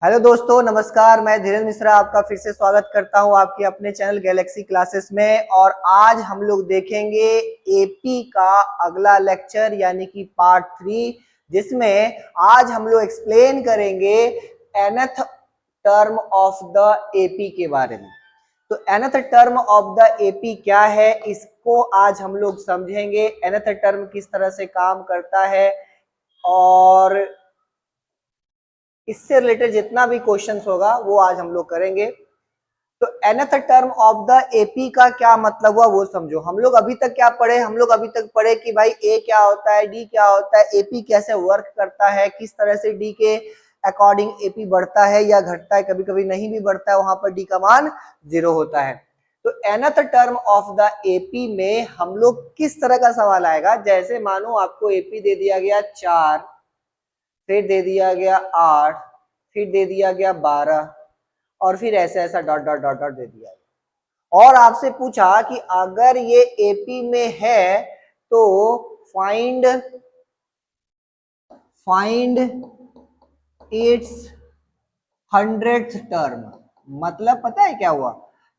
Hello दोस्तों, नमस्कार। मैं धीरेन्द्र मिश्रा आपका फिर से स्वागत करता हूं आपके अपने चैनल गैलेक्सी क्लासेस में। और आज हम लोग देखेंगे एपी का अगला लेक्चर यानी कि पार्ट 3, जिसमें आज हम लोग एक्सप्लेन करेंगे nth term of the AP के बारे में। तो nth term of the AP क्या है, इसको आज हम लोग समझेंगे। nth टर्म किस तरह से काम करता है और इससे रिलेटेड जितना भी क्वेश्चंस होगा वो आज हम लोग करेंगे। तो nth term of the AP का क्या मतलब हुआ वो समझो। हम लोग अभी तक क्या पढ़े, हम लोग अभी तक पढ़े कि भाई ए क्या होता है, डी क्या होता है, एपी कैसे वर्क करता है, किस तरह से डी के अकॉर्डिंग एपी बढ़ता है या घटता है, कभी कभी नहीं भी बढ़ता है, वहां पर डी का मान 0 होता है। तो nth term of the AP में हम लोग किस तरह का सवाल आएगा, जैसे मानो आपको एपी दे दिया गया 4, फिर दे दिया गया 8, फिर दे दिया गया 12 और फिर ऐसा ऐसा डॉट डॉट डॉट डॉट दे दिया गया और आपसे पूछा कि अगर ये एपी में है तो फाइंड इट्स 100th टर्म। मतलब पता है क्या हुआ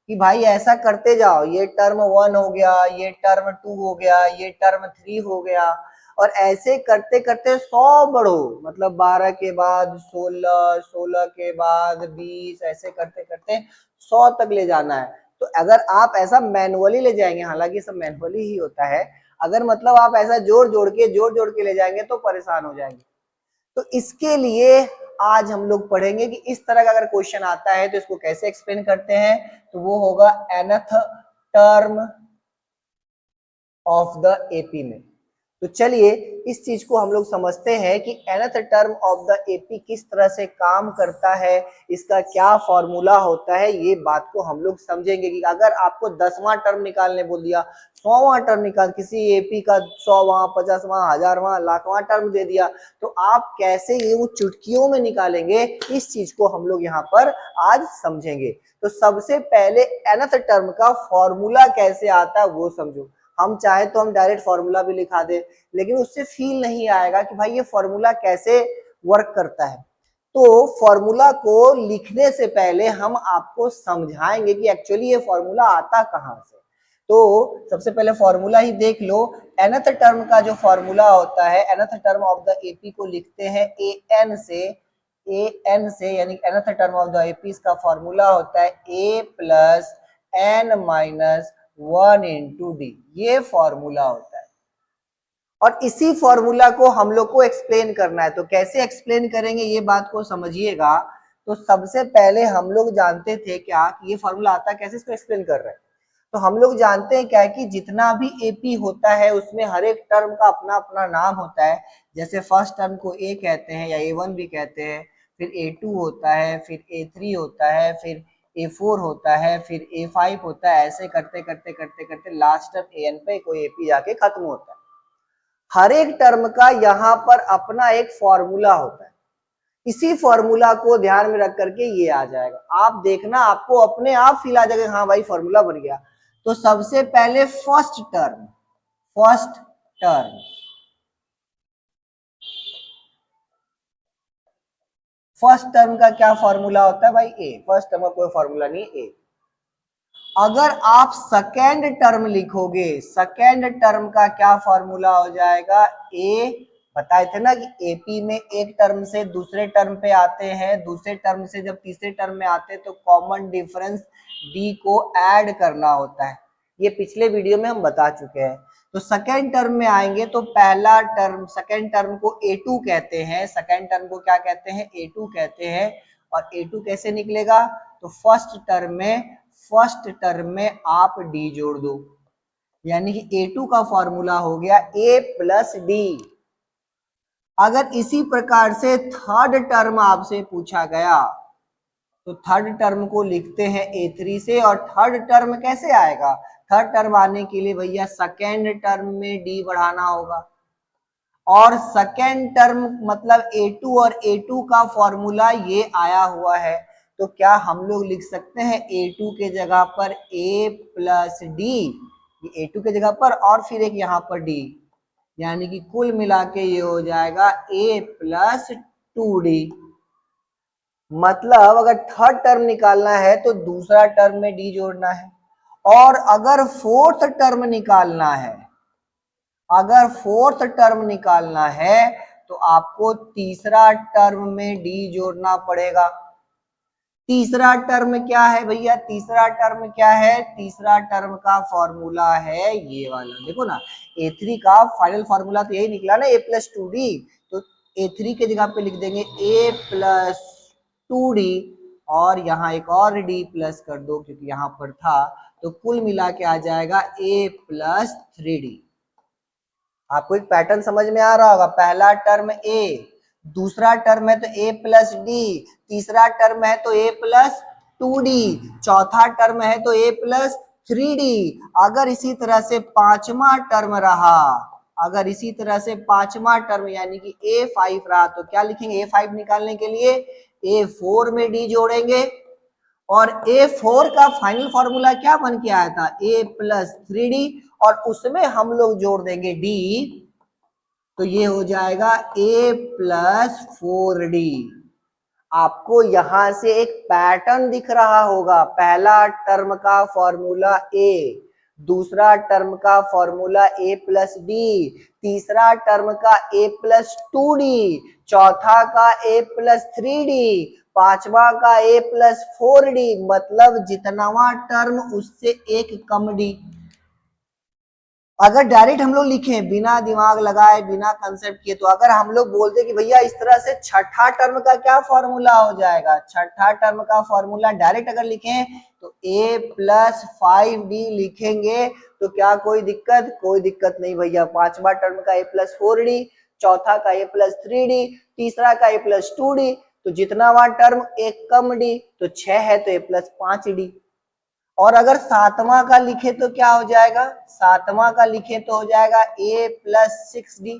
कि भाई ऐसा करते जाओ, ये टर्म 1 हो गया, ये टर्म 2 हो गया, ये टर्म 3 हो गया और ऐसे करते करते 100 बढ़ो। मतलब 12 के बाद 16, 16 के बाद 20, ऐसे करते करते 100 तक ले जाना है। तो अगर आप ऐसा मैनुअली ले जाएंगे, हालांकि सब मैनुअली ही होता है, अगर मतलब आप ऐसा जोड़ जोड़ के ले जाएंगे तो परेशान हो जाएंगे। तो इसके लिए आज हम लोग पढ़ेंगे कि इस तरह का अगर क्वेश्चन आता है तो इसको कैसे एक्सप्लेन करते हैं। तो वो होगा nth term of the AP में। तो चलिए इस चीज को हम लोग समझते हैं कि nth term of the AP किस तरह से काम करता है, इसका क्या फॉर्मूला होता है। ये बात को हम लोग समझेंगे कि अगर आपको 10वां टर्म निकालने बोल दिया, 100वां टर्म निकाल, किसी एपी का 100वां, 50वां, 1000वां, लाखवां टर्म दे दिया, तो आप कैसे ये वो चुटकियों में निकालेंगे, इस चीज को हम लोग यहाँ पर आज समझेंगे। तो सबसे पहले nth टर्म का फॉर्मूला कैसे आता है वो समझो। हम चाहे तो हम डायरेक्ट फॉर्मूला भी लिखा दे, लेकिन उससे फील नहीं आएगा कि भाई ये फॉर्मूला कैसे वर्क करता है। तो फॉर्मूला को लिखने से पहले हम आपको समझाएंगे कि एक्चुअली ये फॉर्मूला आता कहां से। तो सबसे पहले फॉर्मूला ही देख लो। nth टर्म का जो फॉर्मूला होता है, nth term of the AP को लिखते हैं an से यानी nth term of the AP का फॉर्मूला होता है a plus n minus 1 into D. ये फॉर्मूला होता है और इसी फॉर्मूला को हम लोग को एक्सप्लेन करना है। तो कैसे एक्सप्लेन करेंगे ये बात को समझिएगा। तो सबसे पहले हम लोग जानते थे क्या कि ये फॉर्मूला आता है कैसे, इसको एक्सप्लेन कर रहे हैं। तो हम लोग जानते हैं क्या है कि जितना भी एपी होता है उसमें हर एक टर्म का अपना अपना नाम होता है। जैसे फर्स्ट टर्म को ए कहते हैं या A1 भी कहते हैं, फिर A2 होता है, फिर A3 होता है, फिर A4 होता है, फिर A5 होता है। ऐसे करते करते करते करते लास्ट टर्म AN पे कोई एपी जाके खत्म होता है। हर एक टर्म का यहाँ पर अपना एक फॉर्मूला होता है। इसी फॉर्मूला को ध्यान में रख करके ये आ जाएगा। आप देखना आपको अपने आप फील आ जाएगा, हाँ भाई फॉर्मूला बन गया। तो सबसे पहले फर्स्ट टर्म फर्स्ट टर्म का क्या फॉर्मूला होता है भाई, ए। फर्स्ट टर्म का कोई फॉर्मूला नहीं, ए। अगर आप सेकेंड टर्म लिखोगे, सेकेंड टर्म का क्या फॉर्मूला हो जाएगा, ए। बताए थे ना कि एपी में एक टर्म से दूसरे टर्म पे आते हैं, दूसरे टर्म से जब तीसरे टर्म में आते हैं तो कॉमन डिफरेंस डी को ऐड करना होता है। ये पिछले वीडियो में हम बता चुके हैं। तो सेकेंड टर्म में आएंगे तो पहला टर्म, सेकेंड टर्म को A2 कहते हैं। सेकेंड टर्म को क्या कहते हैं, A2 कहते हैं। और A2 कैसे निकलेगा, तो फर्स्ट टर्म में आप डी जोड़ दो, यानी कि A2 का फॉर्मूला हो गया A प्लस डी। अगर इसी प्रकार से थर्ड टर्म आपसे पूछा गया तो थर्ड टर्म को लिखते हैं A3 से। और थर्ड टर्म कैसे आएगा, थर्ड टर्म आने के लिए भैया सेकेंड टर्म में डी बढ़ाना होगा। और सेकेंड टर्म मतलब A2 और A2 का फॉर्मूला ये आया हुआ है। तो क्या हम लोग लिख सकते हैं A2 के जगह पर A प्लस डी, A2 के जगह पर और फिर एक यहाँ पर डी, यानी कि कुल मिला के ये हो जाएगा A प्लस 2D। मतलब अगर थर्ड टर्म निकालना है तो दूसरा टर्म में डी जोड़ना है, और अगर फोर्थ टर्म निकालना है, अगर फोर्थ टर्म निकालना है तो आपको तीसरा टर्म में डी जोड़ना पड़ेगा। तीसरा टर्म क्या है भैया, तीसरा टर्म क्या है, तीसरा टर्म का फॉर्मूला है ये वाला, देखो ना, A3 का फाइनल फॉर्मूला तो यही निकला ना, A+2D। तो A3 के जगह पे लिख देंगे A+2D, और यहाँ एक और D प्लस कर दो क्योंकि यहाँ पर था, तो कुल मिला के आ जाएगा A+3D। आपको एक पैटर्न समझ में आ रहा होगा, पहला टर्म A, दूसरा टर्म है तो A+D, तीसरा टर्म है तो A+2D, चौथा टर्म है तो A+3D। अगर इसी तरह से पांचवा टर्म रहा, अगर इसी तरह से पांचवा टर्म यानी कि A5 रहा, तो क्या लिखेंगे, A5 निकालने के लिए A4 में D जोड़ेंगे, और A4 का फाइनल फॉर्मूला क्या बन के आया था, A+3D, और उसमें हम लोग जोड़ देंगे D, तो ये हो जाएगा A+4D। आपको यहां से एक पैटर्न दिख रहा होगा, पहला टर्म का फॉर्मूला A, दूसरा टर्म का फॉर्मूला A+D, तीसरा टर्म का A+2D, चौथा का A+3D, पांचवा का A+4D, मतलब जितनावा टर्म उससे एक कम D। अगर डायरेक्ट हम लोग लिखें बिना दिमाग लगाए बिना कंसेप्ट किए, तो अगर हम लोग बोलते कि भैया इस तरह से छठा टर्म का क्या फॉर्मूला हो जाएगा, छठा टर्म का फॉर्मूला डायरेक्ट अगर लिखें तो A+5D लिखेंगे, तो क्या कोई दिक्कत, कोई दिक्कत नहीं भैया। पांचवा टर्म का A+4D, चौथा का A+3D, तीसरा का A+2D, तो जितना वहां टर्म एक कम डी, तो 6 है तो A+5D। और अगर सातवां का लिखे तो क्या हो जाएगा, सातवां का लिखे तो हो जाएगा A+6D।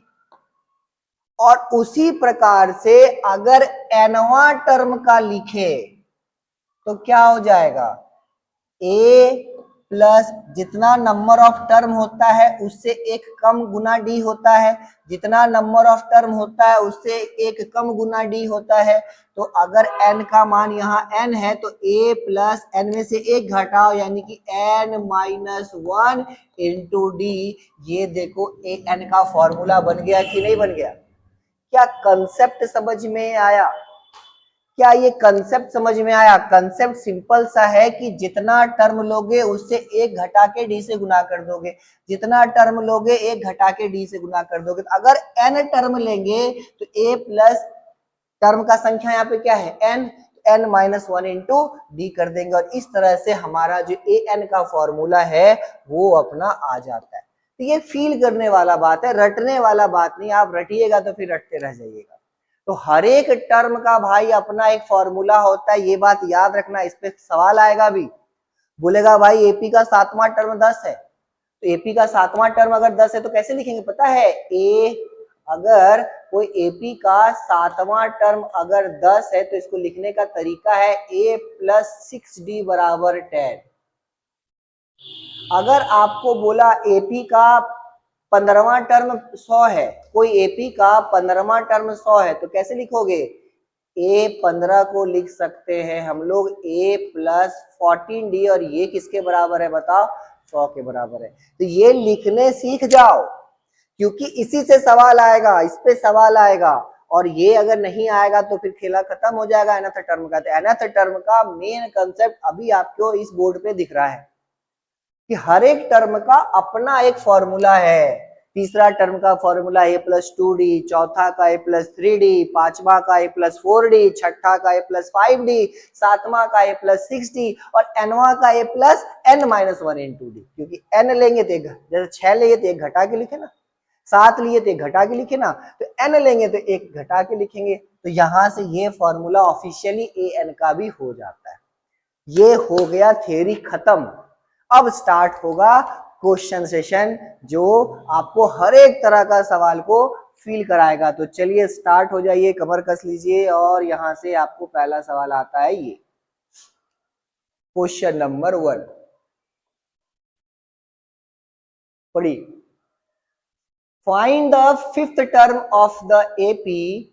और उसी प्रकार से अगर nवां टर्म का लिखे तो क्या हो जाएगा, A प्लस जितना नंबर ऑफ टर्म होता है उससे एक कम गुना डी होता है, जितना नंबर ऑफ टर्म होता है उससे एक कम गुना डी होता है। तो अगर n का मान यहाँ n है तो A प्लस n में से एक घटाओ यानी कि n-1 इंटू डी। ये देखो n का फॉर्मूला बन गया कि नहीं बन गया। क्या कंसेप्ट समझ में आया, क्या ये कंसेप्ट समझ में आया। कंसेप्ट सिंपल सा है कि जितना टर्म लोगे उससे एक घटा के डी से गुना कर दोगे, जितना टर्म लोगे एक घटा के डी से गुना कर दोगे। तो अगर n टर्म लेंगे तो A प्लस टर्म का संख्या यहाँ पे क्या है n, n-1 इंटू डी कर देंगे, और इस तरह से हमारा जो an का फॉर्मूला है वो अपना आ जाता है। तो ये फील करने वाला बात है, रटने वाला बात नहीं। आप रटिएगा तो फिर रटते रह जाइएगा। तो हर एक टर्म का भाई अपना एक फॉर्मूला होता है, ये बात याद रखना। इस पे सवाल आएगा भी, बोलेगा भाई एपी का सातवां टर्म 10 है, तो एपी का सातवां टर्म अगर 10 है तो कैसे लिखेंगे पता है, अगर कोई एपी का सातवां टर्म अगर 10 है तो इसको लिखने का तरीका है A+6D बराबर 10। अगर आपको बोला एपी का 15वां टर्म 100 है, कोई एपी का 15वां टर्म 100 है, तो कैसे लिखोगे, A15 को लिख सकते हैं हम लोग A+14D, और ये किसके बराबर है बताओ, 100 के बराबर है। तो ये लिखने सीख जाओ, क्योंकि इसी से सवाल आएगा, इस पे सवाल आएगा, और ये अगर नहीं आएगा तो फिर खेला खत्म हो जाएगा nth टर्म का। तो nth टर्म का मेन कंसेप्ट अभी आपको इस बोर्ड पे दिख रहा है कि हर एक टर्म का अपना एक फॉर्मूला है। तीसरा टर्म का फॉर्मूला A+2D, चौथा का A+3D, पांचवा का A+4D, छठा का A+5D, सातवां का A+6D, और nवां का A+n-1 इंटू डी। क्योंकि n लेंगे तो एक, जैसे 6 लेंगे तो एक घटा के लिखे ना, 7 लिए तो एक घटा के लिखे ना, तो n लेंगे तो एक घटा के लिखेंगे। तो यहां से ये फॉर्मूला ऑफिशियली an का भी हो जाता है। ये हो गया थ्योरी खत्म। अब स्टार्ट होगा क्वेश्चन सेशन, जो आपको हर एक तरह का सवाल को फील कराएगा। तो चलिए स्टार्ट हो जाइए, कमर कस लीजिए, और यहां से आपको पहला सवाल आता है ये क्वेश्चन नंबर 1, पढ़िए। Find the fifth term of the AP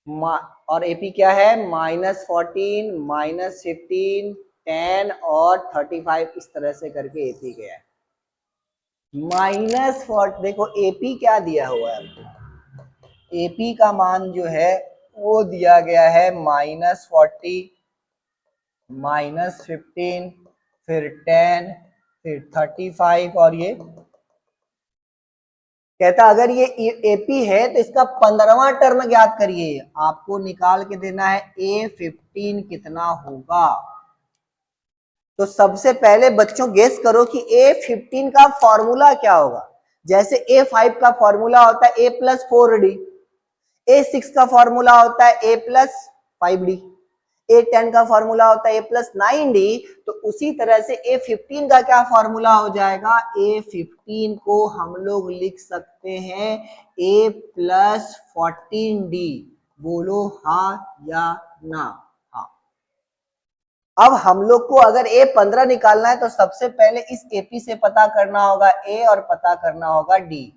और एपी क्या है, -14, -15, 10 और 35, इस तरह से करके एपी गया है। -4, देखो एपी क्या दिया हुआ है आपको, एपी का मान जो है वो दिया गया है -40, -15, फिर 10, फिर 35 और ये कहता अगर ये एपी है तो इसका 15वां टर्म ज्ञात करिए। आपको निकाल के देना है A15 कितना होगा। तो सबसे पहले बच्चों गेस करो कि A15 का फॉर्मूला क्या होगा। जैसे A5 का फॉर्मूला होता है A+4D, A6 का फॉर्मूला होता है A+5D, A10 का फॉर्मूला होता है A+9D। तो उसी तरह से A15 का क्या फॉर्मूला हो जाएगा, A15 को हम लोग लिख सकते हैं A+14D। बोलो हाँ या ना। हाँ, अब हम लोग को अगर A15 निकालना है तो सबसे पहले इस AP से पता करना होगा A और पता करना होगा D।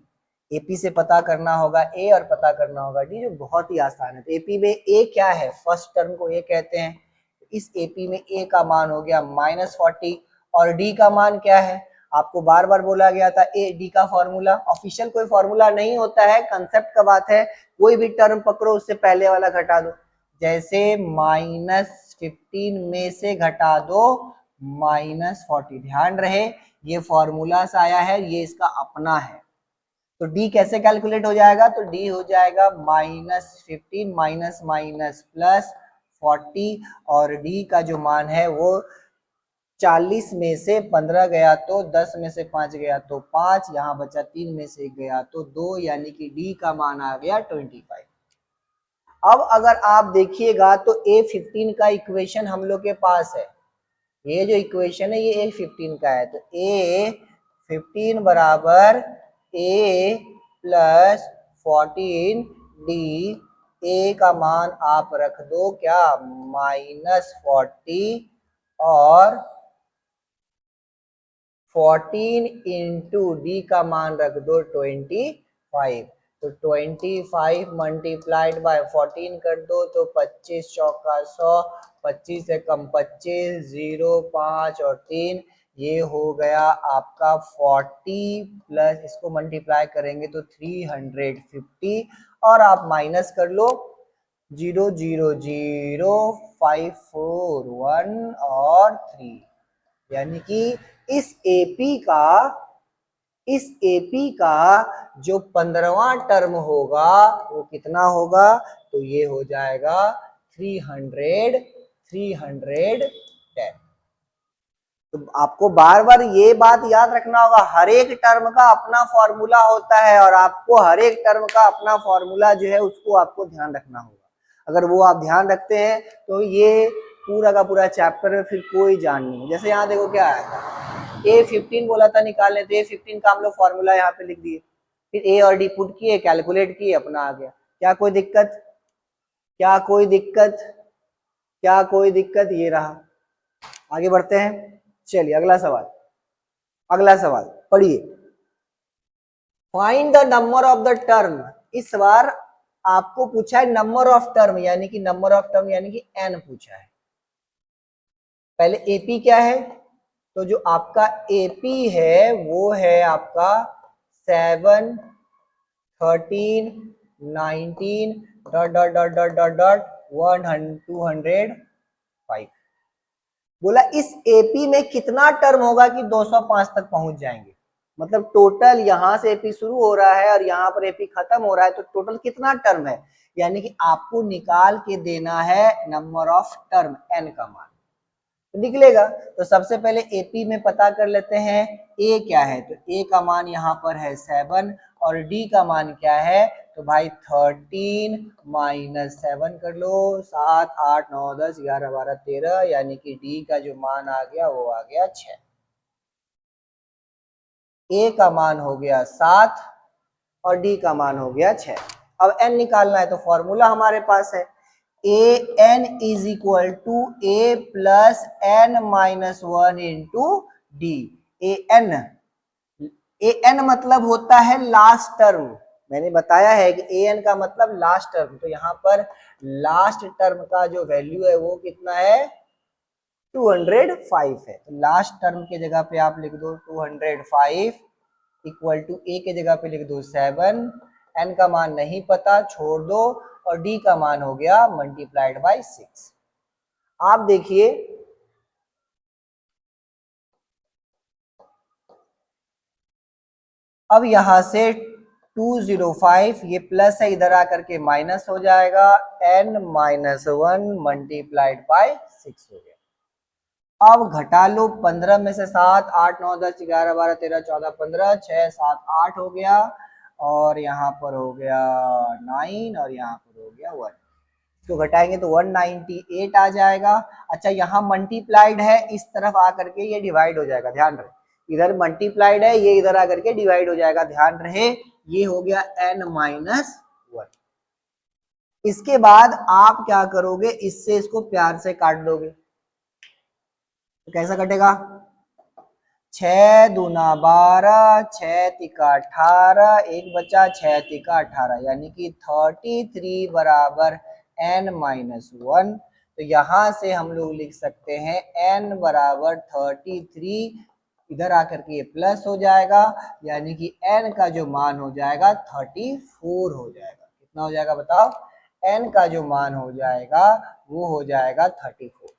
एपी से पता करना होगा ए और पता करना होगा डी, जो बहुत ही आसान है। तो एपी में ए क्या है, फर्स्ट टर्म को ए कहते हैं। इस एपी में ए का मान हो गया -40 और डी का मान क्या है, आपको बार बार बोला गया था ए डी का फॉर्मूला। ऑफिशियल कोई फॉर्मूला नहीं होता है, कंसेप्ट का बात है। कोई भी टर्म पकड़ो उससे पहले वाला घटा दो। जैसे -15 में से घटा दो -40, ध्यान रहे ये फॉर्मूला से आया है, ये इसका अपना है। तो d कैसे कैलकुलेट हो जाएगा, तो d हो जाएगा -15 माइनस माइनस +40 और d का जो मान है वो 40 में से 15 गया तो 10 में से 5 गया तो 5, यहाँ बचा 3 में से 1 गया तो 2, यानी कि d का मान आ गया 25। अब अगर आप देखिएगा तो A15 का इक्वेशन हम लोग के पास है, ये जो इक्वेशन है ये A15 का है। तो A15 बराबर A+14D, ए का मान आप रख दो क्या -40 और 14 इंटू डी का मान रख दो 25। तो 25 मल्टीप्लाइड बाय 14 कर दो तो 25 चौका 100, 25 से कम 25, 0, 5 और 3, ये हो गया आपका 40 प्लस इसको मल्टीप्लाई करेंगे तो 350 और आप माइनस कर लो 0 0 0 5 4 1 और 3, यानी कि इस एपी का जो 15वां टर्म होगा वो कितना होगा, तो ये हो जाएगा 310। तो आपको बार बार ये बात याद रखना होगा, हर एक टर्म का अपना फॉर्मूला होता है और आपको हर एक टर्म का अपना फॉर्मूला जो है उसको आपको ध्यान रखना होगा। अगर वो आप ध्यान रखते हैं तो ये पूरा का पूरा चैप्टर में फिर कोई जान नहीं। जैसे यहाँ देखो क्या आया था, A15 बोला था निकालने, तो A15 का हम लोग फॉर्मूला यहाँ पे लिख दिए, फिर ए और डी पुट किए, कैलकुलेट किए, अपना आ गया। क्या कोई दिक्कत, क्या कोई दिक्कत, क्या कोई दिक्कत, ये रहा। आगे बढ़ते हैं, चलिए अगला सवाल, अगला सवाल पढ़िए। Find the number of the term. इस बार आपको पूछा है नंबर ऑफ टर्म, यानी कि नंबर ऑफ टर्म यानी कि n पूछा है। पहले एपी क्या है, तो जो आपका एपी है वो है आपका 7, 13, 19 dot dot dot dot dot dot 205। बोला इस एपी में कितना टर्म होगा कि 205 तक पहुंच जाएंगे। मतलब टोटल यहां से एपी शुरू हो रहा है और यहाँ पर एपी खत्म हो रहा है, तो टोटल कितना टर्म है, यानी कि आपको निकाल के देना है नंबर ऑफ टर्म n का मान, तो निकलेगा। तो सबसे पहले एपी में पता कर लेते हैं ए क्या है, तो ए का मान यहाँ पर है 7 और डी का मान क्या है, तो भाई 13 माइनस 7 कर लो, 7 8 9 10 11 12 13, यानी कि डी का जो मान आ गया वो आ गया 6। ए का मान हो गया 7 और डी का मान हो गया 6। अब n निकालना है, तो फॉर्मूला हमारे पास है an is equal to a plus n minus 1 into d. an मतलब होता है लास्ट टर्म, मैंने बताया है कि ए एन का मतलब लास्ट टर्म, तो यहाँ पर लास्ट टर्म का जो वैल्यू है वो कितना है 205 है। तो लास्ट टर्म के जगह पे आप लिख दो 205 इक्वल टू ए के जगह पे लिख दो 7, एन का मान नहीं पता छोड़ दो, और डी का मान हो गया मल्टीप्लाइड बाय 6। आप देखिए अब यहां से 205 ये प्लस है, इधर आकर के माइनस हो जाएगा, n माइनस 1 मल्टीप्लाइड बाय 6 हो गया। अब घटा लो 15 में से 7, 8, 9, 10, 11, 12, 13, 14, 15, 6, 7, 8 हो गया, और यहाँ पर हो गया 9, और यहाँ पर हो गया 1। इसको घटाएंगे तो 198 आ जाएगा। अच्छा यहाँ मल्टीप्लाइड है, इस तरफ आकर के ये डिवाइड हो जाएगा, ध्यान रहे इधर मल्टीप्लाइड है, ये इधर आकर के डिवाइड हो जाएगा, ध्यान रहे ये हो गया n माइनस 1। इसके बाद आप क्या करोगे, इससे इसको प्यार से काट दोगे, तो कैसा कटेगा, 6 दूना 12, 6 तिका 18, एक बचा 6 तिका 18, यानी कि 33 बराबर n माइनस 1। तो यहां से हम लोग लिख सकते हैं n बराबर 33, इधर आकर के ये प्लस हो जाएगा, यानी कि n का जो मान हो जाएगा 34 हो जाएगा। कितना हो जाएगा बताओ, n का जो मान हो जाएगा वो हो जाएगा 34।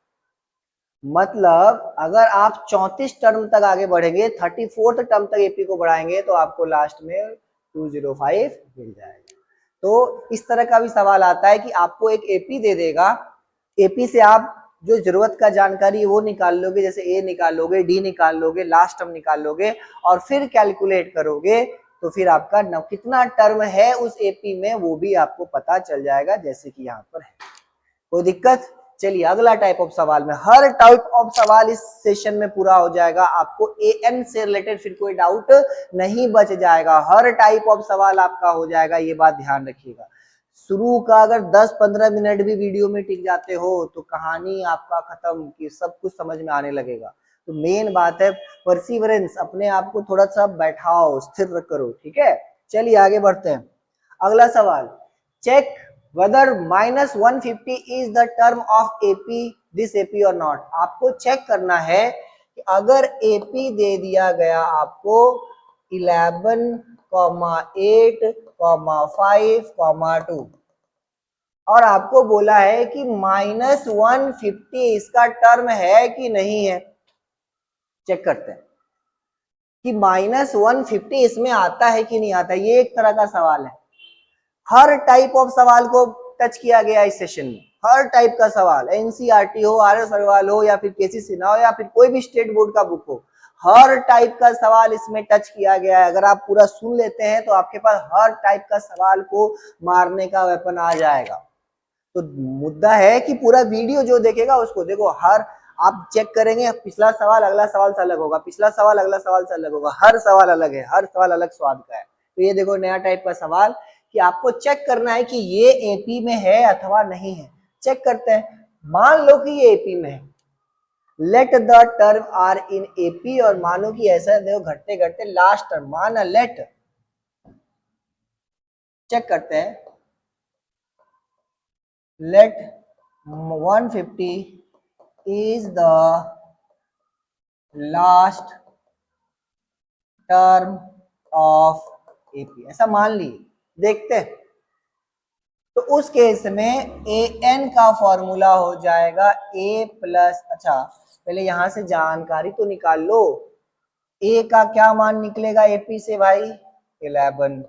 मतलब अगर आप 34 टर्म तक आगे बढ़ेंगे, 34th टर्म तक एपी को बढ़ाएंगे, तो आपको लास्ट में 205 मिल जाएगा। तो इस तरह का भी सवाल आता है कि आपको एक एपी दे देगा, एपी से आप जो जरूरत का जानकारी वो निकाल लोगे, जैसे ए निकाल लोगे, डी निकाल लोगे, लास्ट टर्म निकाल लोगे, और फिर कैलकुलेट करोगे, तो फिर आपका कितना टर्म है उस एपी में वो भी आपको पता चल जाएगा, जैसे कि यहाँ पर है। कोई दिक्कत? चलिए अगला टाइप ऑफ सवाल में, हर टाइप ऑफ सवाल इस सेशन में पूरा हो जाएगा, आपको एएन से रिलेटेड फिर कोई डाउट नहीं बच जाएगा, हर टाइप ऑफ सवाल आपका हो जाएगा, ये बात ध्यान रखिएगा। शुरू का अगर 10-15 मिनट भी वीडियो में टिक जाते हो तो कहानी आपका खत्म, कि सब कुछ समझ में आने लगेगा। तो मेन बात है परसिवरेंस, अपने आप को थोड़ा सा बैठाओ, स्थिर करो, ठीक है। चलिए आगे बढ़ते हैं। अगला सवाल, check whether minus 150 is the term of AP, this AP or not। आपको चेक करना है कि अगर AP दे दिया गया आपको 11,8,5,2 और आपको बोला है कि -150 इसका टर्म है कि नहीं है। चेक करते हैं कि -150 इसमें आता है कि नहीं आता, ये एक तरह का सवाल है। हर टाइप ऑफ सवाल को टच किया गया इस सेशन में, हर टाइप का सवाल, एनसीईआरटी हो, आरएस अग्रवाल हो, या फिर केसी सिन्हा हो, या फिर कोई भी स्टेट बोर्ड का बुक हो, हर टाइप का सवाल इसमें टच किया गया है। अगर आप पूरा सुन लेते हैं तो आपके पास हर टाइप का सवाल को मारने का वेपन आ जाएगा। तो मुद्दा है कि पूरा वीडियो जो देखेगा उसको देखो, हर आप चेक करेंगे, पिछला सवाल अगला सवाल से अलग होगा, पिछला सवाल अगला सवाल से अलग होगा, हर सवाल अलग है, हर सवाल अलग स्वाद का है। तो ये देखो नया टाइप का सवाल कि आपको चेक करना है कि ये एपी में है अथवा नहीं है। चेक करते हैं, मान लो कि ये एपी में है, let the term are in AP, और मानो कि ऐसा देखो घटते घटते लास्ट टर्म, माना लेट, चेक करते हैं, let 150 is the last term of AP, ऐसा मान लिए। देखते हैं, तो उस केस में ए एन का फॉर्मूला हो जाएगा ए प्लस, अच्छा पहले यहां से जानकारी तो निकाल लो, ए का क्या मान निकलेगा एपी से भाई 11,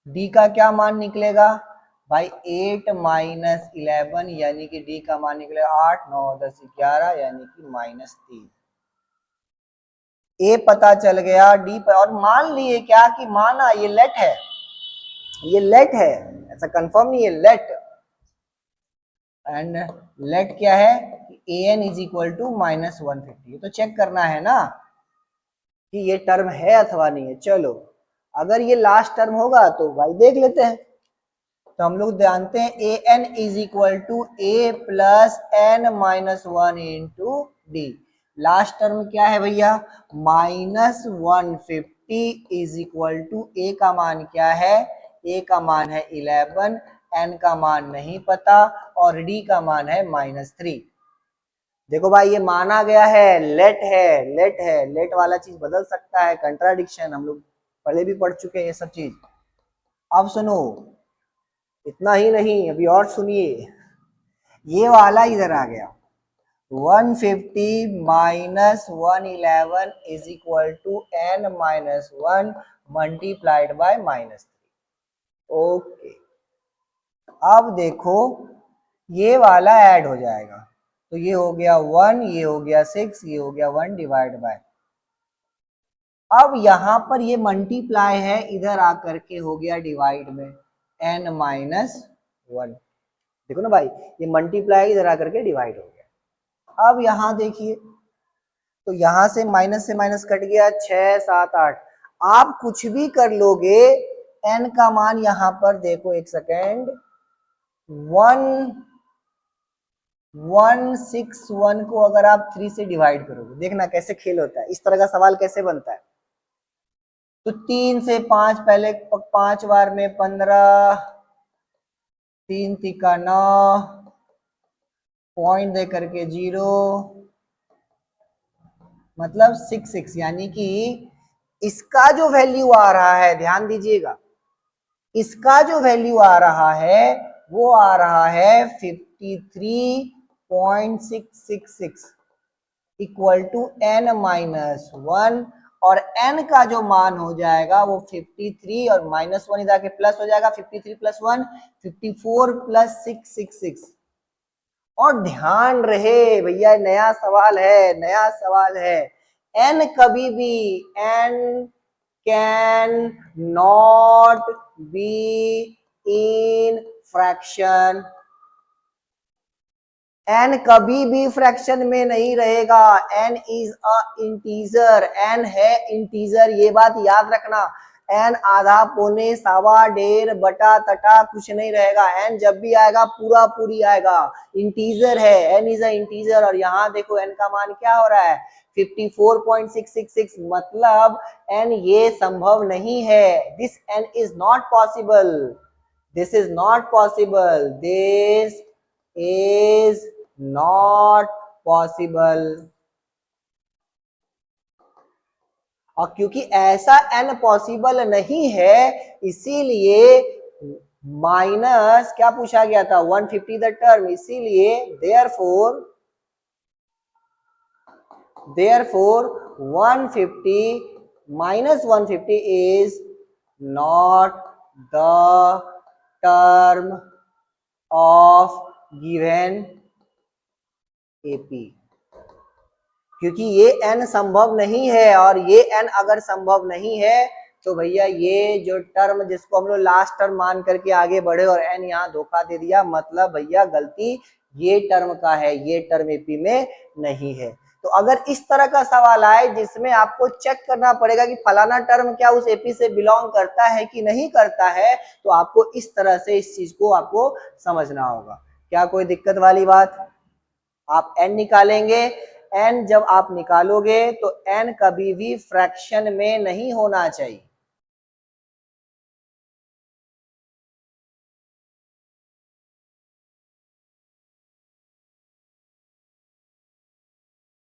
डी का क्या मान निकलेगा भाई 8 माइनस 11, यानी कि डी का मान निकलेगा 8, 9, 10, 11, यानी कि -3। ए पता चल गया, डी पर, और मान लिए क्या कि माना ये लेट है, ये लेट है, ऐसा कंफर्म नहीं है, लेट, एंड लेट क्या है ए एन इज इक्वल टू -150। तो चेक करना है ना कि ये टर्म है अथवा नहीं है। चलो अगर ये लास्ट टर्म होगा तो भाई देख लेते हैं। तो हम लोग जानते हैं a n is equal to a plus n minus 1 into d. Last term क्या है भैया, -150 इज इक्वल टू ए का मान क्या है, ए का मान है 11, एन का मान नहीं पता और डी का मान है -3। देखो भाई ये माना गया है, लेट है, लेट है, लेट वाला चीज बदल सकता है, कंट्राडिक्शन हम लोग पहले भी पढ़ चुके हैं ये सब चीज। अब सुनो, इतना ही नहीं, अभी और सुनिए, ये वाला इधर आ गया 150 minus 111 is equal to n minus 1 multiplied by -3। Okay, अब देखो ये वाला ऐड हो जाएगा, तो ये हो गया 1, ये हो गया 6, ये हो गया 1 डिवाइड बाय, अब यहां पर ये मल्टीप्लाई है, इधर आकर के हो गया डिवाइड में n माइनस 1। देखो ना भाई, ये मल्टीप्लाई इधर आकर के डिवाइड हो गया। अब यहां देखिए, तो यहां से माइनस कट गया, 6 7 8। आप कुछ भी कर लोगे, n का मान यहां पर देखो, एक सेकेंड, 161 को अगर आप 3 से डिवाइड करोगे, देखना कैसे खेल होता है, इस तरह का सवाल कैसे बनता है। तो 3 से 5, पहले 5 बार में 15, 3 तिका 9, पॉइंट दे करके 0, मतलब 6, यानी कि इसका जो वैल्यू आ रहा है, ध्यान दीजिएगा, इसका जो वैल्यू आ रहा है वो आ रहा है 53.666 इक्वल टू n माइनस 1, और n का जो मान हो जाएगा वो 53 और -1 इधर के प्लस हो जाएगा, 53 प्लस 1 54 प्लस 666। और ध्यान रहे भैया, नया सवाल है, नया सवाल है, n कभी भी, n can not be in fraction, n कभी भी फ्रैक्शन में नहीं रहेगा, n is a integer, n है इंटीजर, ये बात याद रखना। n आधा पौने सवा डेढ़ बटा तटा कुछ नहीं रहेगा, n जब भी आएगा पूरा पूरी आएगा, इंटीजर है, n इज अ इंटीजर। और यहाँ देखो n का मान क्या हो रहा है, 54.666, मतलब n ये संभव नहीं है, this n is not possible, this is not possible, this is not possible. और क्योंकि ऐसा n पॉसिबल नहीं है, इसीलिए माइनस क्या पूछा गया था, 150 द टर्म, इसीलिए therefore 150 minus 150 is not the term of given AP, क्योंकि ये n संभव नहीं है, और ये n अगर संभव नहीं है तो भैया ये जो टर्म जिसको हम लोग लास्ट टर्म मान करके आगे बढ़े और n यहाँ धोखा दे दिया, मतलब भैया गलती ये टर्म का है, ये टर्म एपी में नहीं है। तो अगर इस तरह का सवाल आए जिसमें आपको चेक करना पड़ेगा कि फलाना टर्म क्या उस एपी से बिलोंग करता है कि नहीं करता है, तो आपको इस तरह से इस चीज को आपको समझना होगा। क्या कोई दिक्कत वाली बात? आप n निकालेंगे, n जब आप निकालोगे तो n कभी भी फ्रैक्शन में नहीं होना चाहिए,